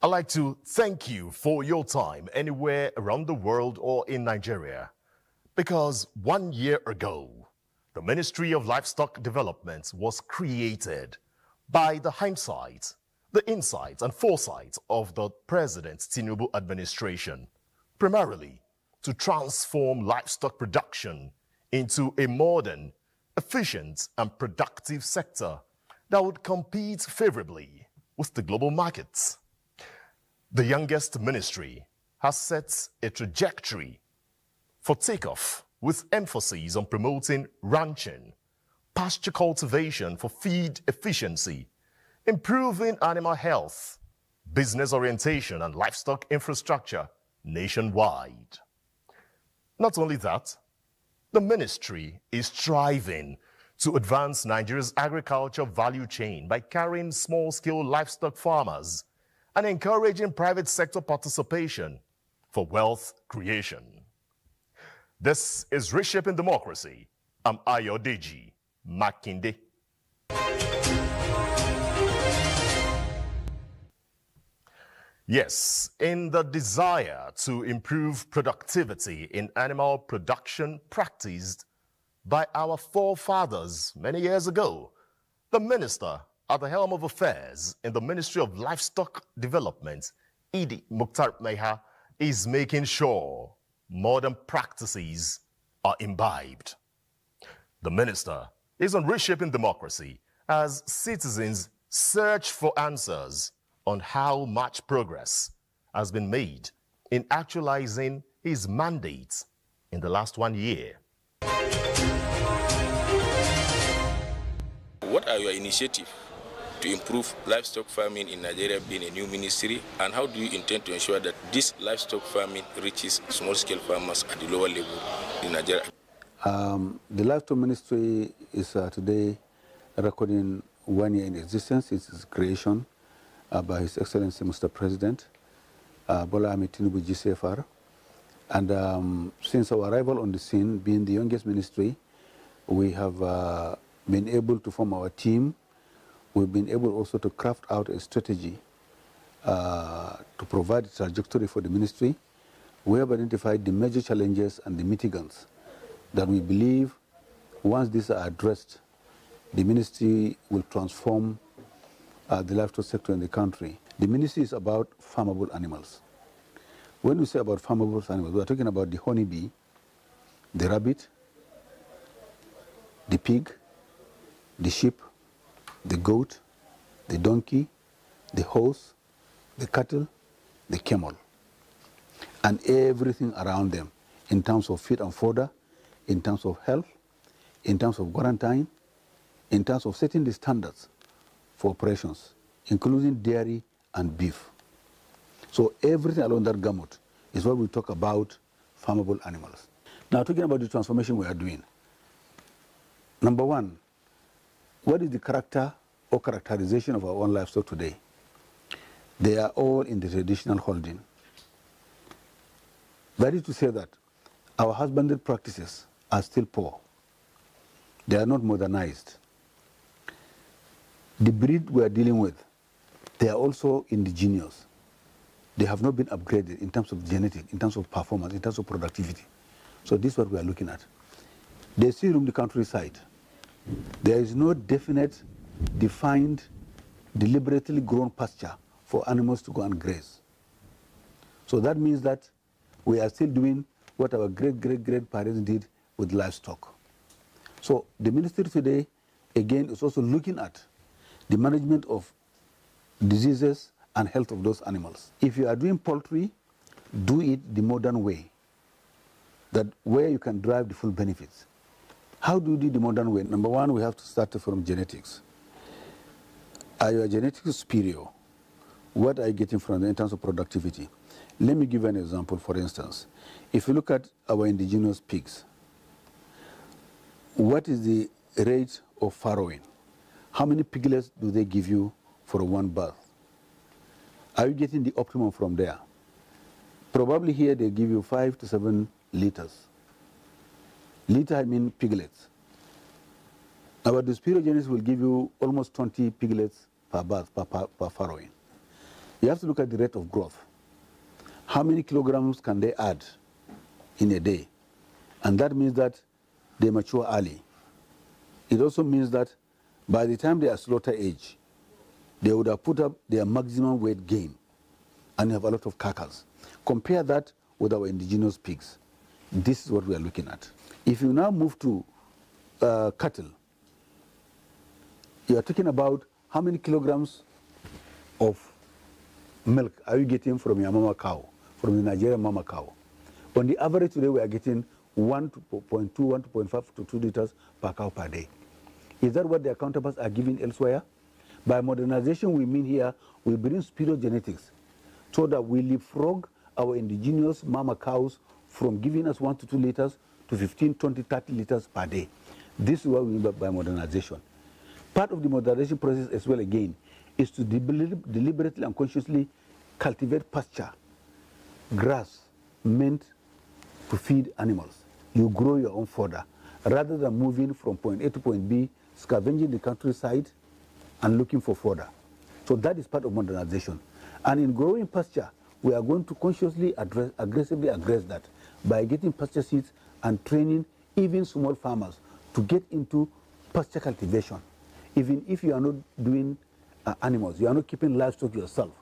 I'd like to thank you for your time anywhere around the world or in Nigeria, because 1 year ago, the Ministry of Livestock Development was created by the hindsight, the insight and foresight of the President Tinubu administration, primarily to transform livestock production into a modern, efficient and productive sector that would compete favorably with the global markets. The youngest ministry has set a trajectory for takeoff with emphasis on promoting ranching, pasture cultivation for feed efficiency, improving animal health, business orientation and livestock infrastructure nationwide. Not only that, the ministry is striving to advance Nigeria's agriculture value chain by carrying small-scale livestock farmers and encouraging private sector participation for wealth creation. This is Reshaping Democracy. I'm Ayodeji Makinde. Yes, in the desire to improve productivity in animal production practiced by our forefathers many years ago, the minister at the helm of affairs in the Ministry of Livestock Development, Idi Mukhtar Meha, is making sure modern practices are imbibed. The minister is on Reshaping Democracy as citizens search for answers on how much progress has been made in actualizing his mandate in the last 1 year. What are your initiatives to improve livestock farming in Nigeria being a new ministry, and how do you intend to ensure that this livestock farming reaches small-scale farmers at the lower level in Nigeria? The livestock ministry is today recording 1 year in existence. It's its creation by His Excellency Mr. President Bola Ahmed Tinubu GCFR. And since our arrival on the scene, being the youngest ministry, we have been able to form our team. We've been able also to craft out a strategy to provide a trajectory for the ministry. We have identified the major challenges and the mitigants that we believe once these are addressed, the ministry will transform the livestock sector in the country. The ministry is about farmable animals. When we say about farmable animals, we are talking about the honeybee, the rabbit, the pig, the sheep, the goat, the donkey, the horse, the cattle, the camel, and everything around them in terms of feed and fodder, in terms of health, in terms of quarantine, in terms of setting the standards for operations, including dairy and beef. So everything along that gamut is what we talk about farmable animals. Now, talking about the transformation we are doing. Number one, what is the character or characterization of our own livestock today? They are all in the traditional holding. That is to say that our husbandry practices are still poor. They are not modernized. The breed we are dealing with, they are also indigenous. They have not been upgraded in terms of genetic, in terms of performance, in terms of productivity. So this is what we are looking at. They still roam the countryside. There is no definite, defined, deliberately grown pasture for animals to go and graze. So that means that we are still doing what our great-great-great-parents did with livestock. So the ministry today, again, is also looking at the management of diseases and health of those animals. If you are doing poultry, do it the modern way, that where you can drive the full benefits. How do you do the modern way? Number one, we have to start from genetics. Are your genetics superior? What are you getting from them in terms of productivity? Let me give you an example, for instance. If you look at our indigenous pigs, what is the rate of farrowing? How many piglets do they give you for one birth? Are you getting the optimum from there? Probably here they give you 5 to 7 liters. Liter, I mean piglets. Our superior genetics will give you almost 20 piglets per birth, per farrowing. You have to look at the rate of growth. How many kilograms can they add in a day? And that means that they mature early. It also means that by the time they are slaughter age, they would have put up their maximum weight gain, and you have a lot of carcass. Compare that with our indigenous pigs. This is what we are looking at. If you now move to cattle, you are talking about how many kilograms of milk are you getting from your mama cow, from the Nigerian mama cow. On the average today, we are getting 1.2, 1.5 to 2 liters per cow per day. Is that what their counterparts are giving elsewhere? By modernization, we mean here, we bring superior genetics so that we leapfrog our indigenous mama cows from giving us 1 to 2 liters to 15, 20, 30 liters per day. This is what we mean by modernization. Part of the modernization process as well, again, is to deliberately and consciously cultivate pasture, grass meant to feed animals. You grow your own fodder rather than moving from point A to point B, scavenging the countryside and looking for fodder. So that is part of modernization. And in growing pasture, we are going to consciously aggressively address that by getting pasture seeds and training even small farmers to get into pasture cultivation. Even if you are not doing animals, you are not keeping livestock yourself,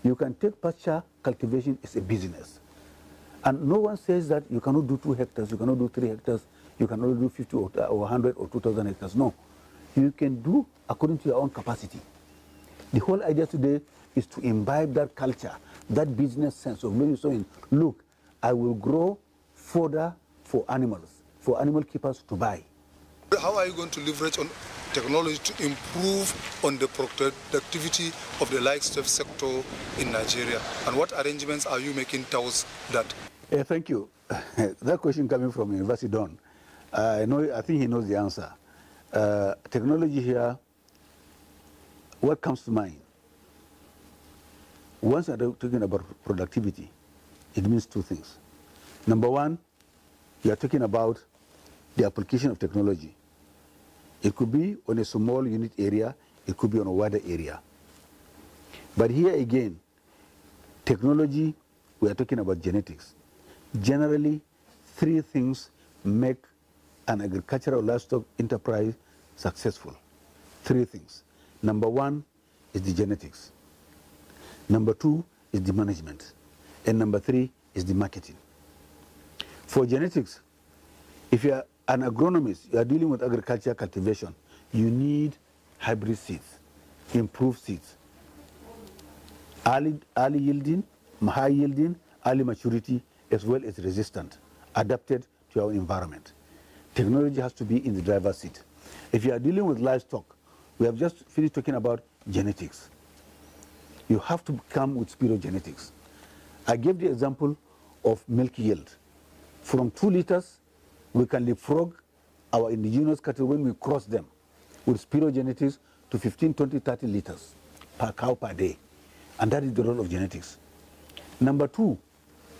you can take pasture cultivation as a business. And no one says that you cannot do 2 hectares, you cannot do 3 hectares, you cannot do 50 or 100 or 2,000 hectares. No, you can do according to your own capacity. The whole idea today is to imbibe that culture, that business sense of maybe saying, look, I will grow fodder for animals, for animal keepers to buy. How are you going to leverage on technology to improve on the productivity of the livestock sector in Nigeria? And what arrangements are you making towards that? Thank you. That question coming from University Don. I think he knows the answer. Technology here, what comes to mind? Once you're talking about productivity, it means 2 things. Number 1, you are talking about the application of technology. It could be on a small unit area, it could be on a wider area. But here again, technology, we are talking about genetics. Generally, 3 things make an agricultural livestock enterprise successful. 3 things. Number 1 is the genetics. Number 2 is the management. And number 3 is the marketing. For genetics, if you are an agronomist, you are dealing with agriculture cultivation, you need hybrid seeds, improved seeds. Early yielding, high yielding, early maturity, as well as resistant, adapted to our environment. Technology has to be in the driver's seat. If you are dealing with livestock, we have just finished talking about genetics. You have to come with superior genetics. I gave the example of milk yield. From 2 liters, we can leapfrog our indigenous cattle when we cross them with superior genetics to 15, 20, 30 liters per cow per day. And that is the role of genetics. Number 2,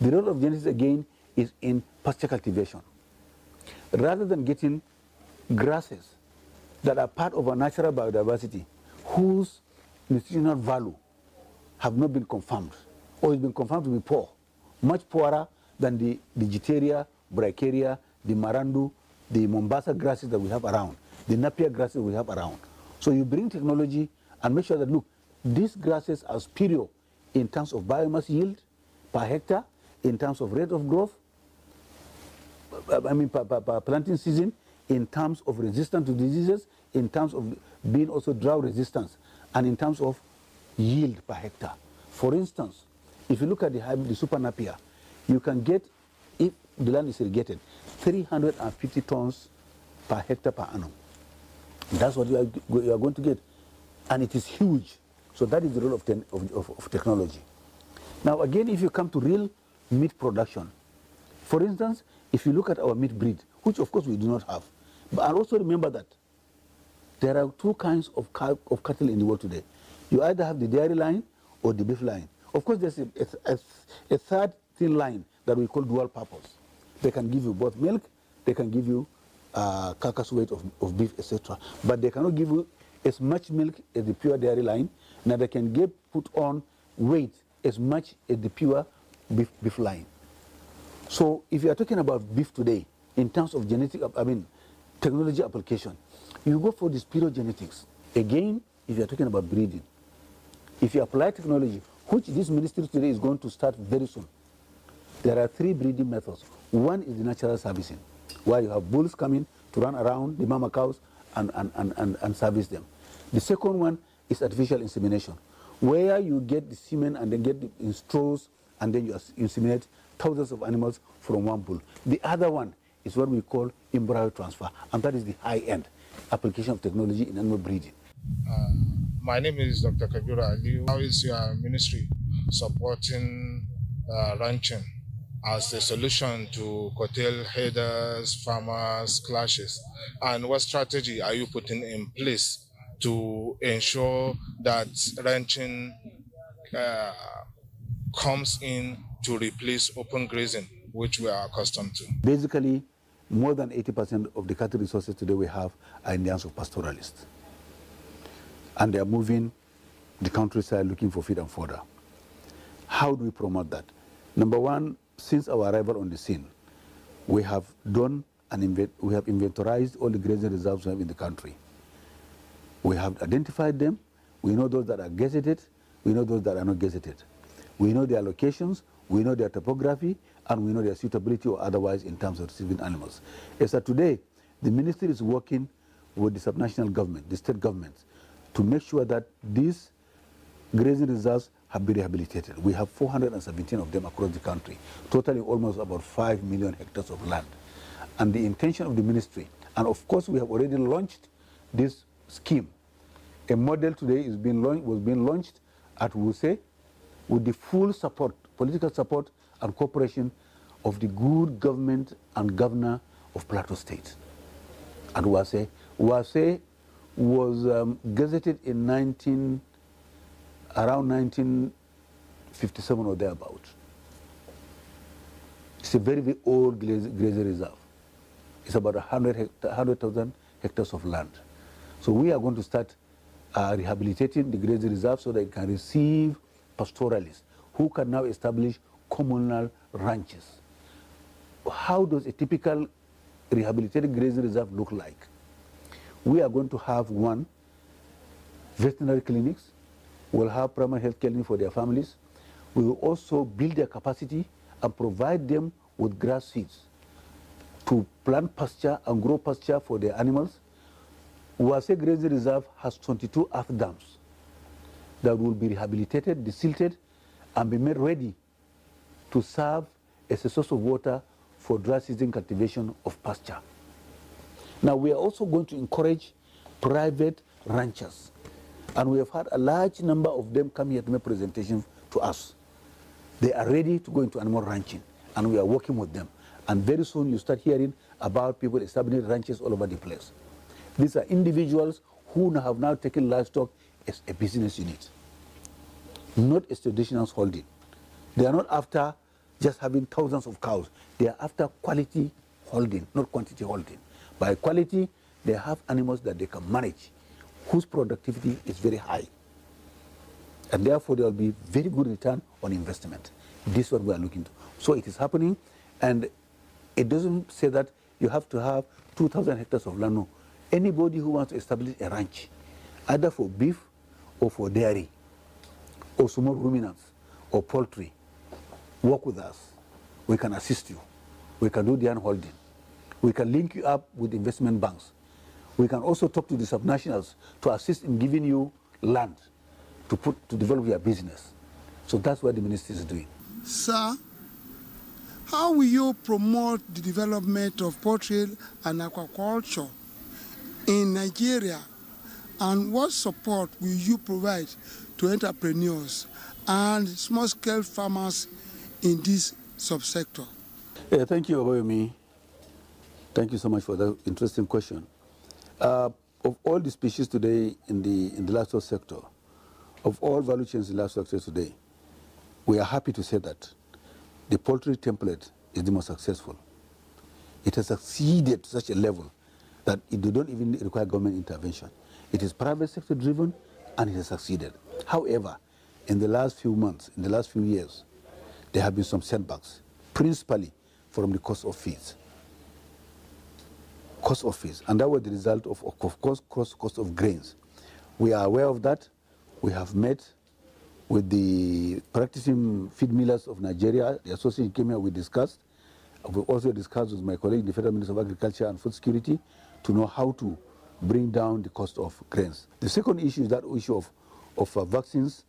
the role of genetics again is in pasture cultivation. Rather than getting grasses that are part of our natural biodiversity, whose nutritional value have not been confirmed, or has been confirmed to be poor, much poorer than the Digitaria, Brachiaria, the Marandu, the Mombasa grasses that we have around, the Napier grasses we have around. So you bring technology and make sure that, look, these grasses are superior in terms of biomass yield per hectare, in terms of rate of growth, per planting season, in terms of resistance to diseases, in terms of being also drought resistance, and in terms of yield per hectare. For instance, if you look at the hybrid, the Super Napier, you can get, if the land is irrigated, 350 tons per hectare per annum. That's what you are going to get. And it is huge. So that is the role of technology. Now again, if you come to real meat production, for instance, if you look at our meat breed, which of course we do not have, but also remember that there are 2 kinds of cattle in the world today. You either have the dairy line or the beef line. Of course, there's a third thin line that we call dual purpose. They can give you both milk, they can give you carcass weight of beef, etc. But they cannot give you as much milk as the pure dairy line. Now they can put on weight as much as the pure beef line. So if you are talking about beef today, in terms of technology application, you go for the spirogenetics. Again, if you are talking about breeding, if you apply technology, which this ministry today is going to start very soon, there are 3 breeding methods. One is the natural servicing, where you have bulls coming to run around the mama cows and service them. The second one is artificial insemination, where you get the semen and then get in straws and then you inseminate thousands of animals from one bull. The other one is what we call embryo transfer, and that is the high-end application of technology in animal breeding. My name is Dr. Kabira Ali. How is your ministry supporting ranching as a solution to curtail herders, farmers, clashes? And what strategy are you putting in place to ensure that ranching comes in to replace open grazing, which we are accustomed to? Basically, more than 80% of the cattle resources today we have are in the hands of pastoralists. And they are moving the countryside looking for feed and fodder. How do we promote that? Number one, since our arrival on the scene, we have inventorized all the grazing reserves we have in the country. We have identified them. We know those that are gazetted. We know those that are not gazetted. We know their locations. We know their topography, and we know their suitability or otherwise in terms of receiving animals. As of today, the ministry is working with the subnational government, the state governments, to make sure that these grazing reserves have been rehabilitated. We have 417 of them across the country, totaling almost about 5 million hectares of land. And the intention of the ministry, and of course we have already launched this scheme. A model today was being launched at Wuse with the full support, political support and cooperation of the good government and governor of Plateau State. And Wuse was gazetted in around 1957 or thereabout. It's a very, very old grazing reserve. It's about 100,000 hectares of land. So we are going to start rehabilitating the grazing reserve so that it can receive pastoralists who can now establish communal ranches. How does a typical rehabilitated grazing reserve look like? We are going to have one, veterinary clinics. We'll have primary health care for their families. We will also build their capacity and provide them with grass seeds to plant pasture and grow pasture for their animals. Wase Grazing Reserve has 22 earth dams that will be rehabilitated, desilted, and be made ready to serve as a source of water for dry season cultivation of pasture. Now, we are also going to encourage private ranchers, and we have had a large number of them come here to make presentations to us. They are ready to go into animal ranching, and we are working with them. And very soon you start hearing about people establishing ranches all over the place. These are individuals who have now taken livestock as a business unit, not as traditional holding. They are not after just having thousands of cows. They are after quality holding, not quantity holding. By quality, they have animals that they can manage, whose productivity is very high. And therefore, there will be very good return on investment. This is what we are looking to. So it is happening, and it doesn't say that you have to have 2,000 hectares of land. No. Anybody who wants to establish a ranch, either for beef or for dairy, or small ruminants, or poultry, work with us. We can assist you. We can do the unholding. We can link you up with investment banks. We can also talk to the subnationals to assist in giving you land to develop your business. So that's what the ministry is doing. Sir, how will you promote the development of poultry and aquaculture in Nigeria, and what support will you provide to entrepreneurs and small-scale farmers in this subsector? Yeah, thank you, Oboyomi. Thank you so much for that interesting question. Of all the species today in the livestock sector, of all value chains in the livestock sector today, we are happy to say that the poultry template is the most successful. It has succeeded to such a level that it don't even require government intervention. It is private sector driven, and it has succeeded. However, in the last few months, in the last few years, there have been some setbacks, principally from the cost of feeds. Cost of feeds, and that was the result of course, cost of grains. We are aware of that. We have met with the practicing feed millers of Nigeria. The association came here, we discussed. We also discussed with my colleague, the Federal Minister of Agriculture and Food Security, to know how to bring down the cost of grains. The second issue is that issue of vaccines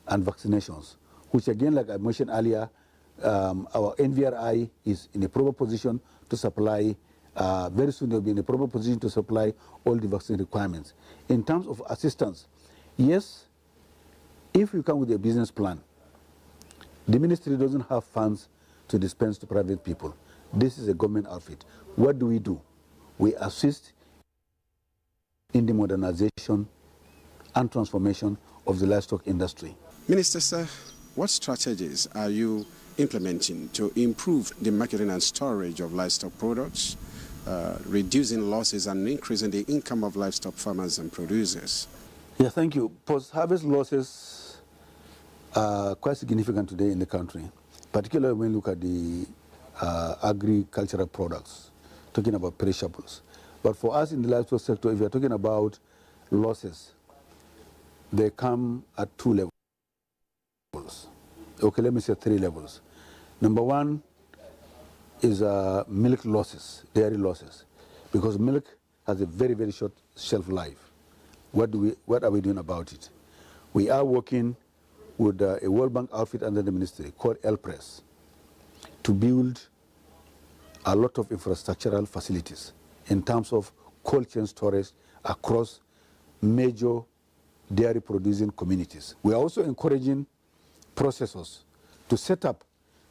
and vaccinations, which again, like I mentioned earlier, our NVRI is in a proper position to supply, very soon they'll be in a proper position to supply all the vaccine requirements. In terms of assistance, yes, if you come with a business plan, the ministry doesn't have funds to dispense to private people. This is a government outfit. What do? We assist in the modernization and transformation of the livestock industry. Minister, sir, what strategies are you implementing to improve the marketing and storage of livestock products, reducing losses and increasing the income of livestock farmers and producers? Yeah, thank you. Post-harvest losses are quite significant today in the country, particularly when you look at the agricultural products, talking about perishables. But for us in the livestock sector, if you're talking about losses, they come at 2 levels. Okay, let me say 3 levels. Number one is milk losses, dairy losses, because milk has a very, very short shelf life. What are we doing about it? We are working with a World Bank outfit under the ministry called LPRESS to build a lot of infrastructural facilities in terms of cold chain storage across major dairy producing communities. We are also encouraging processors to set up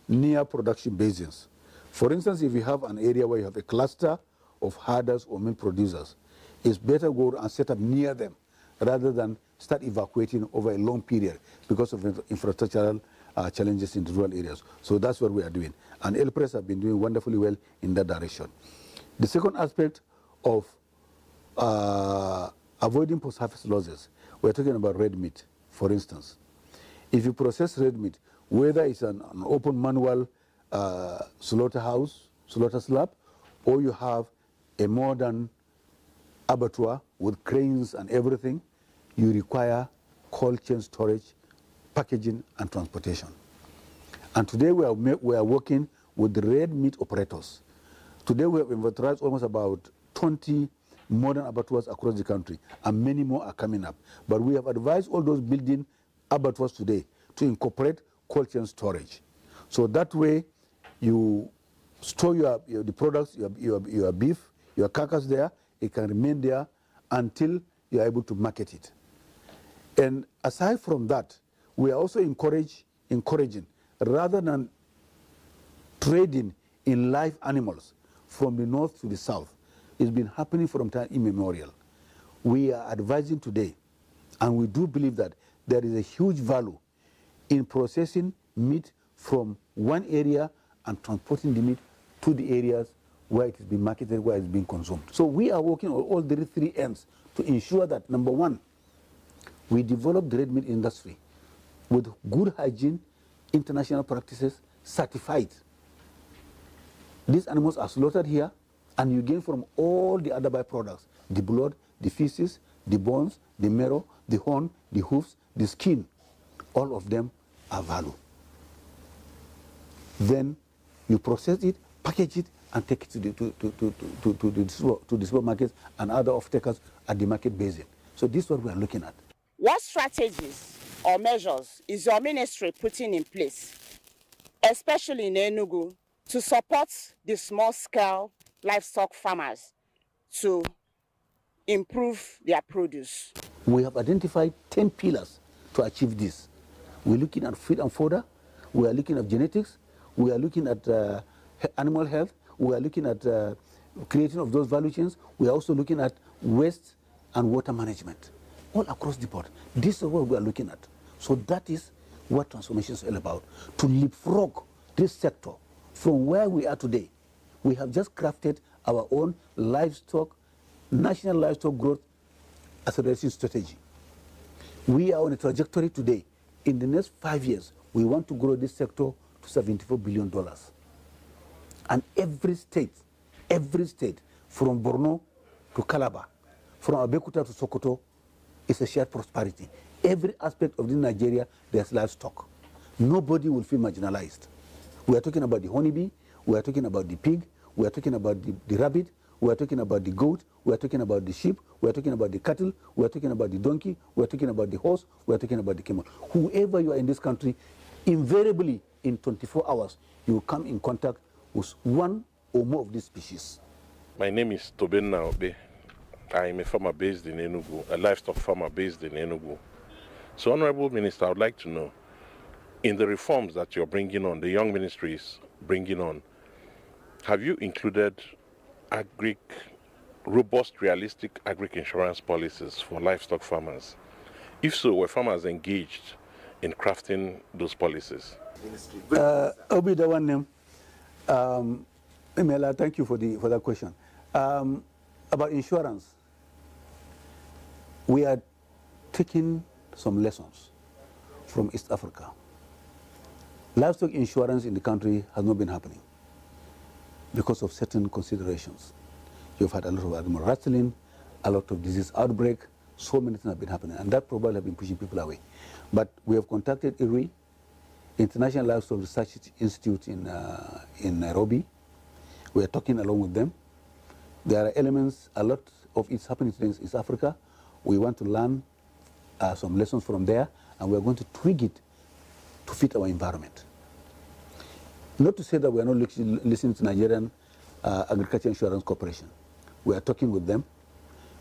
near production basins. For instance, if you have an area where you have a cluster of herders or milk producers, it's better go and set up near them rather than start evacuating over a long period because of infrastructural challenges in the rural areas. So that's what we are doing. And LPRESS have been doing wonderfully well in that direction. The second aspect of avoiding post-harvest losses, we're talking about red meat, for instance. If you process red meat, whether it's an open manual slaughterhouse, slaughter slab, or you have a modern abattoir with cranes and everything, you require cold chain storage, packaging, and transportation. And today we are working with the red meat operators. Today we have inventorized almost about 20 modern abattoirs across the country, and many more are coming up. But we have advised all those building abattoirs today to incorporate cold chain storage. So that way you store the products, your beef, your carcass there, it can remain there until you are able to market it. And aside from that, we are also encouraging, rather than trading in live animals from the north to the south, it's been happening from time immemorial. We are advising today, and we do believe that there is a huge value in processing meat from one area and transporting the meat to the areas where it is being marketed, where it's being consumed. So we are working on all the 3 ends to ensure that, number one, we develop the red meat industry with good hygiene, international practices, certified. These animals are slaughtered here, and you gain from all the other byproducts: the blood, the feces, the bones, the marrow, the horn, the hoofs, the skin. All of them are value. Then you process it, package it, and take it to the supermarkets and other off-takers at the market basin. So this is what we are looking at. What strategies or measures is your ministry putting in place, especially in Enugu, to support the small-scale livestock farmers to improve their produce? We have identified 10 pillars to achieve this. We're looking at feed and fodder, we are looking at genetics, we are looking at animal health, we are looking at creating of those value chains, we are also looking at waste and water management, all across the board. This is what we are looking at. So that is what transformation is all about, to leapfrog this sector from where we are today. We have just crafted our own livestock, national livestock growth acceleration strategy. We are on a trajectory today in the next 5 years, we want to grow this sector to $74 billion. And every state, from Borno to Calabar, from Abeokuta to Sokoto, is a shared prosperity. Every aspect of this Nigeria, there's livestock. Nobody will feel marginalized. We are talking about the honeybee, we are talking about the pig, we are talking about the rabbit, we are talking about the goat, we are talking about the sheep, we are talking about the cattle, we are talking about the donkey, we are talking about the horse, we are talking about the camel. Whoever you are in this country, invariably in 24 hours, you will come in contact with one or more of these species. My name is Tobenna Obe. I am a farmer based in Enugu, a livestock farmer based in Enugu. So, Honorable Minister, I would like to know, in the reforms that you're bringing on, the young ministry is bringing on, have you included robust, realistic agri-insurance policies for livestock farmers? If so, were farmers engaged in crafting those policies? Obi, the one name. Emela, thank you for that question. About insurance, we are taking some lessons from East Africa. Livestock insurance in the country has not been happening because of certain considerations. You've had a lot of animal rustling, a lot of disease outbreak, so many things have been happening, and that probably have been pushing people away. But we have contacted IRI, International Livestock Research Institute in Nairobi. We are talking along with them. There are elements, a lot of it's happening in East Africa. We want to learn some lessons from there, and we are going to tweak it to fit our environment. Not to say that we are not listening to Nigerian Agriculture Insurance Corporation. We are talking with them.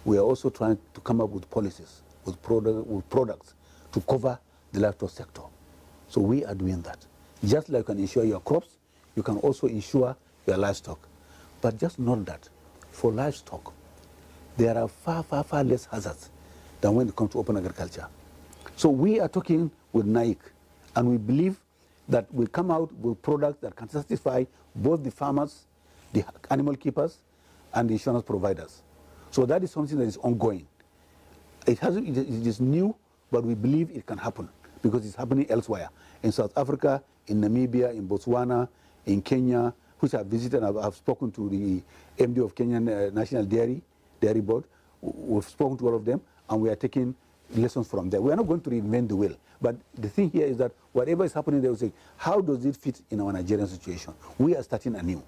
We are also trying to come up with policies, with products to cover the livestock sector. So we are doing that. Just like you can insure your crops, you can also insure your livestock. But just note that for livestock, there are far, far, far less hazards than when it comes to open agriculture. So we are talking with NAIC, and we believe that we come out with products that can satisfy both the farmers, the animal keepers, and the insurance providers. So that is something that is ongoing. It is new, but we believe it can happen because it's happening elsewhere. In South Africa, in Namibia, in Botswana, in Kenya, which I've visited, and I've spoken to the MD of Kenyan National Dairy Board. We've spoken to all of them, and we are taking lessons from there. We are not going to reinvent the wheel, but the thing here is that whatever is happening, they will say, how does it fit in our Nigerian situation? We are starting anew.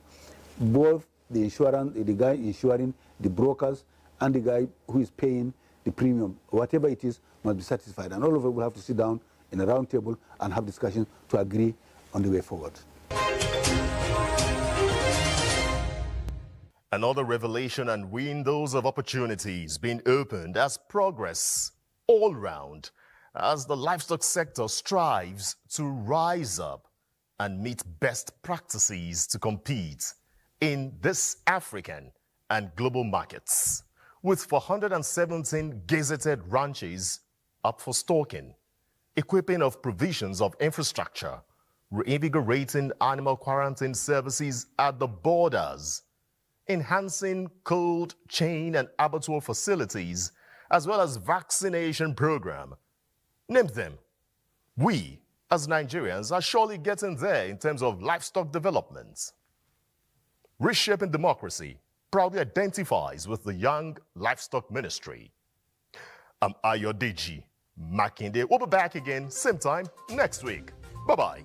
Both the guy insuring, the brokers, and the guy who is paying the premium, whatever it is, must be satisfied. And all of us will have to sit down in a round table and have discussions to agree on the way forward. Another revelation and windows of opportunities being opened as progress all round as the livestock sector strives to rise up and meet best practices to compete in this African and global markets, with 417 gazetted ranches up for stocking, equipping of provisions of infrastructure, reinvigorating animal quarantine services at the borders, enhancing cold chain and abattoir facilities, as well as vaccination program. Name them. We, as Nigerians, are surely getting there in terms of livestock development. Reshaping Democracy proudly identifies with the Young Livestock Ministry. I'm Ayodeji Makinde. We'll be back again, same time next week. Bye-bye.